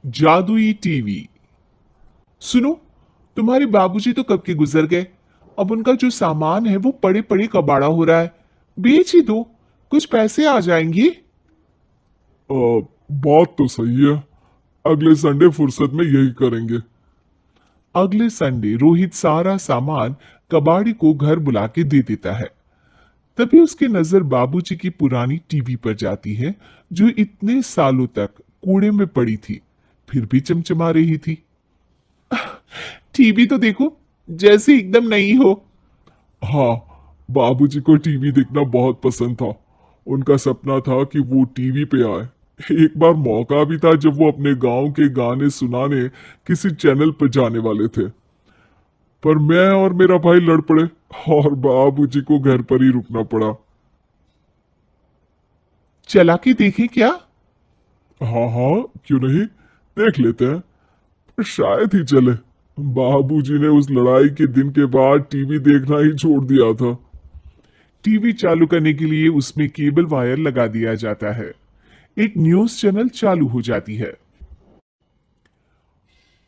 जादुई टीवी। सुनो, तुम्हारे बाबूजी तो कब के गुजर गए। अब उनका जो सामान है वो पड़े पड़े कबाड़ा हो रहा है। बेच ही दो, कुछ पैसे आ जाएंगे। बात तो सही है। अगले संडे फुर्सत में यही करेंगे। अगले संडे रोहित सारा सामान कबाड़ी को घर बुला के दे देता है। तभी उसकी नजर बाबूजी की पुरानी टीवी पर जाती है, जो इतने सालों तक कूड़े में पड़ी थी, फिर भी चमचमा रही थी। टीवी तो देखो, जैसे एकदम नई हो। हाँ, बाबूजी को टीवी देखना बहुत पसंद था। उनका सपना था कि वो टीवी पे आए। एक बार मौका भी था जब वो अपने गांव के गाने सुनाने किसी चैनल पर जाने वाले थे, पर मैं और मेरा भाई लड़ पड़े और बाबूजी को घर पर ही रुकना पड़ा। चला के देखें क्या? हाँ हाँ, क्यों नहीं, देख लेते हैं। पर शायद ही चले। बाबूजी ने उस लड़ाई के दिन के बाद टीवी देखना ही छोड़ दिया था। टीवी चालू करने के लिए उसमें केबल वायर लगा दिया जाता है। एक न्यूज चैनल चालू हो जाती है।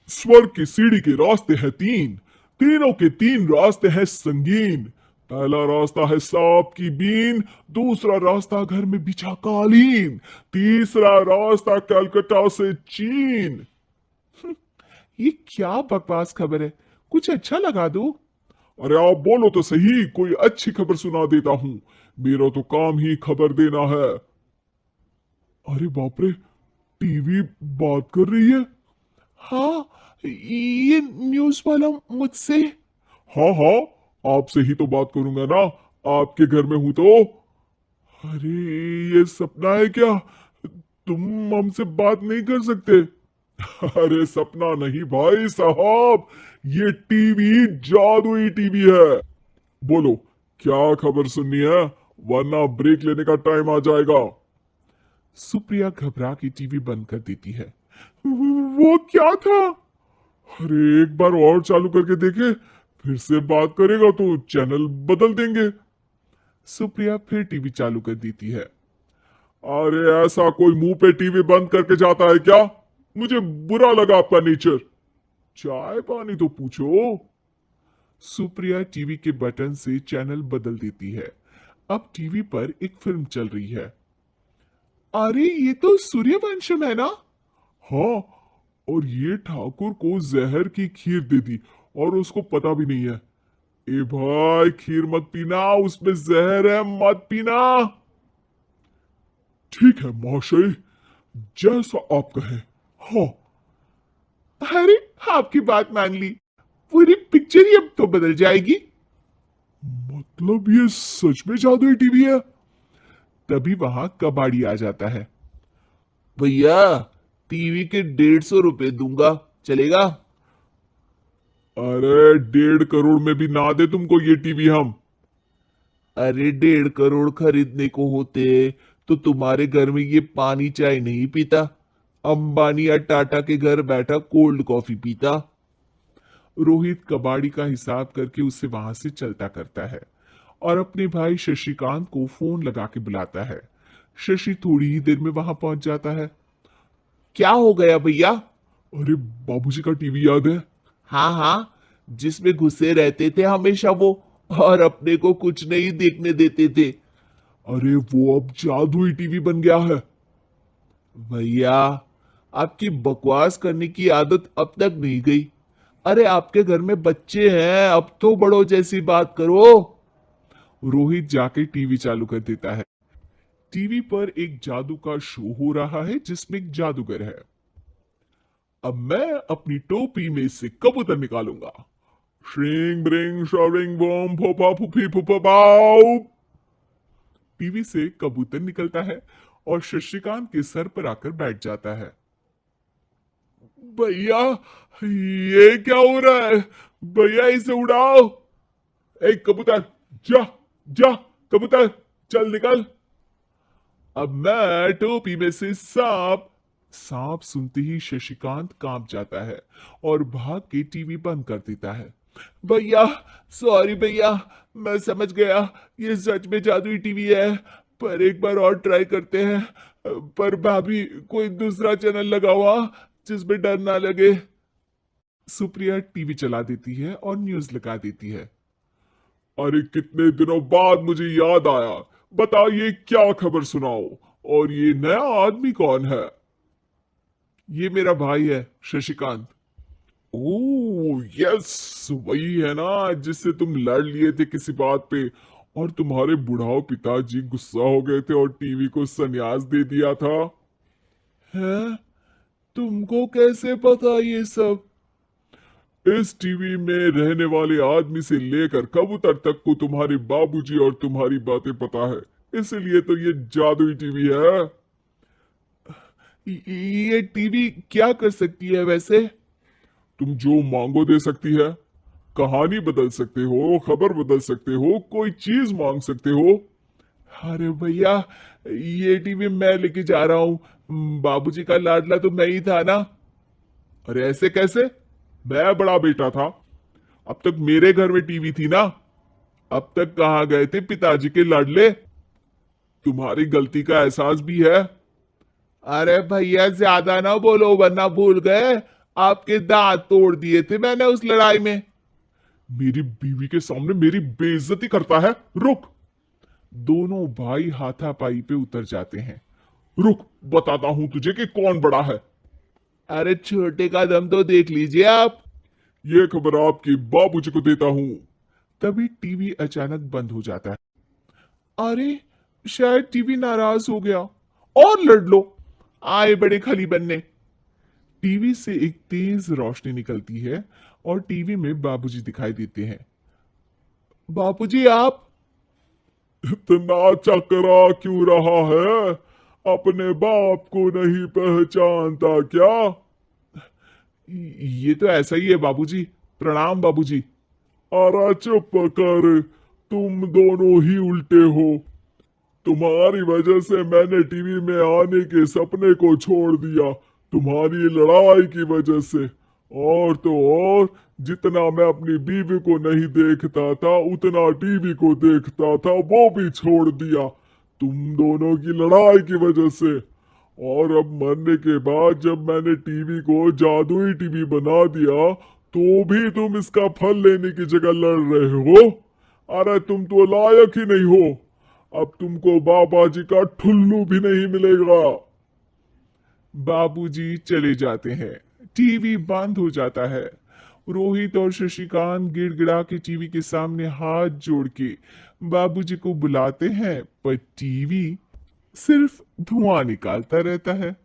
स्वर्ग की सीढ़ी के रास्ते हैं तीन, तीनों के तीन रास्ते हैं संगीन। पहला रास्ता है सांप की बीन, दूसरा रास्ता घर में बिछा कालीन, तीसरा रास्ता कलकत्ता से चीन। ये क्या बकवास खबर है, कुछ अच्छा लगा दो। अरे आप बोलो तो सही, कोई अच्छी खबर सुना देता हूं। मेरा तो काम ही खबर देना है। अरे बाप रे, टीवी बात कर रही है। हाँ, ये न्यूज वाला मुझसे। हाँ हाँ, आपसे ही तो बात करूंगा ना, आपके घर में हूं तो। अरे ये सपना है क्या? तुम हमसे बात नहीं कर सकते? अरे सपना नहीं भाई साहब, ये टीवी जादुई टीवी है। बोलो, क्या खबर सुननी है, वरना ब्रेक लेने का टाइम आ जाएगा। सुप्रिया घबरा के टीवी बंद कर देती है। वो क्या था? अरे एक बार और चालू करके देखे, फिर से बात करेगा तो चैनल बदल देंगे। सुप्रिया फिर टीवी चालू कर देती है। अरे ऐसा कोई मुंह पे टीवी बंद करके जाता है क्या? मुझे बुरा लगा आपका नेचर। चाय पानी तो पूछो। सुप्रिया टीवी के बटन से चैनल बदल देती है। अब टीवी पर एक फिल्म चल रही है। अरे ये तो सूर्यवंशम है ना? हाँ, और ये ठाकुर को जहर की खीर दे दी और उसको पता भी नहीं है। ए भाई, खीर मत पीना, उसमें जहर है, मत पीना। ठीक है महाशय, जैसा आप कहें। हाँ। अरे, आपकी बात मान ली, पूरी पिक्चर ही अब तो बदल जाएगी। मतलब ये सच में जादुई टीवी है? तभी वहां कबाड़ी आ जाता है। भैया, टीवी के 150 रुपए दूंगा, चलेगा? अरे 1.5 करोड़ में भी ना दे तुमको ये टीवी हम। अरे 1.5 करोड़ खरीदने को होते तो तुम्हारे घर में ये पानी चाय नहीं पीता, अंबानी या टाटा के घर बैठा कोल्ड कॉफी पीता। रोहित कबाड़ी का हिसाब करके उसे वहां से चलता करता है और अपने भाई शशिकांत को फोन लगा के बुलाता है। शशि थोड़ी ही देर में वहां पहुंच जाता है। क्या हो गया भैया? अरे बाबूजी का टीवी याद है? हाँ हाँ, जिसमें घुसे रहते थे हमेशा वो, और अपने को कुछ नहीं देखने देते थे। अरे वो अब जादुई टीवी बन गया है। भैया, आपकी बकवास करने की आदत अब तक नहीं गई। अरे आपके घर में बच्चे हैं, अब तो बड़ों जैसी बात करो। रोहित जाके टीवी चालू कर देता है। टीवी पर एक जादू का शो हो रहा है जिसमें एक जादूगर है। अब मैं अपनी टोपी में से कबूतर निकालूंगा। श्रिंग ब्रिंग शरिंग बम फोपा फुफी फुफा बाउ। टीवी से कबूतर निकलता है और शशिकांत के सर पर आकर बैठ जाता है। भैया, ये क्या हो रहा है? भैया इसे उड़ाओ। एक कबूतर, जा जा, कबूतर चल निकल। अब मैं टोपी में से सांप। सांप सुनते ही शशिकांत कांप जाता है और भाग के टीवी बंद कर देता है। भैया, सॉरी भैया, मैं समझ गया ये सच में जादुई टीवी है, पर एक बार और ट्राई करते हैं। पर भाभी, कोई दूसरा चैनल लगा हुआ, जिसमें डर ना लगे। सुप्रिया टीवी चला देती है और न्यूज लगा देती है। अरे कितने दिनों बाद मुझे याद आया, बताइए क्या खबर सुनाओ। और ये नया आदमी कौन है? ये मेरा भाई है शशिकांत। ओह यस, वही है ना जिससे तुम लड़ लिए थे किसी बात पे, और तुम्हारे बुढ़ाओ पिताजी गुस्सा हो गए थे और टीवी को संन्यास दे दिया था। है? तुमको कैसे पता ये सब? इस टीवी में रहने वाले आदमी से लेकर कबूतर तक को तुम्हारे बाबूजी और तुम्हारी बातें पता है, इसीलिए तो ये जादुई टीवी है। ये टीवी क्या कर सकती है वैसे? तुम जो मांगो दे सकती है। कहानी बदल सकते हो, खबर बदल सकते हो, कोई चीज मांग सकते हो। अरे भैया, ये टीवी मैं लेके जा रहा हूँ। बाबूजी का लाडला तो मैं ही था ना। अरे ऐसे कैसे? मैं बड़ा बेटा था। अब तक मेरे घर में टीवी थी ना। अब तक कहाँ गए थे पिताजी के लाडले? तुम्हारी गलती का एहसास भी है। अरे भैया ज्यादा ना बोलो वरना भूल गए, आपके दांत तोड़ दिए थे मैंने उस लड़ाई में। मेरी बीवी के सामने मेरी बेइज्जती करता है, रुक। दोनों भाई हाथापाई पे उतर जाते हैं। रुक, बताता हूं तुझे कि कौन बड़ा है। अरे छोटे का दम तो देख लीजिए आप। ये खबर आपके बाबूजी को देता हूं। तभी टीवी अचानक बंद हो जाता है। अरे शायद टीवी नाराज हो गया। और लड़ लो। आए बड़े खली बनने। टीवी से एक तेज रोशनी निकलती है और टीवी में बाबूजी दिखाई देते हैं। बाबूजी आप? इतना चकरा क्यों रहा है? अपने बाप को नहीं पहचानता क्या? ये तो ऐसा ही है बाबूजी। प्रणाम बाबूजी। अरे चुप कर, तुम दोनों ही उल्टे हो। तुम्हारी वजह से मैंने टीवी में आने के सपने को छोड़ दिया, तुम्हारी लड़ाई की वजह से। और तो और, जितना मैं अपनी बीवी को नहीं देखता था उतना टीवी को देखता था, वो भी छोड़ दिया तुम दोनों की लड़ाई की वजह से। और अब मरने के बाद जब मैंने टीवी को जादुई टीवी बना दिया, तो भी तुम इसका फल लेने की जगह लड़ रहे हो। अरे तुम तो लायक ही नहीं हो। अब तुमको बाबा जी का ठुल्लू भी नहीं मिलेगा। बाबूजी चले जाते हैं। टीवी बंद हो जाता है। रोहित और शशिकांत गिड़गिड़ा के टीवी के सामने हाथ जोड़ के बाबूजी को बुलाते हैं, पर टीवी सिर्फ धुआं निकालता रहता है।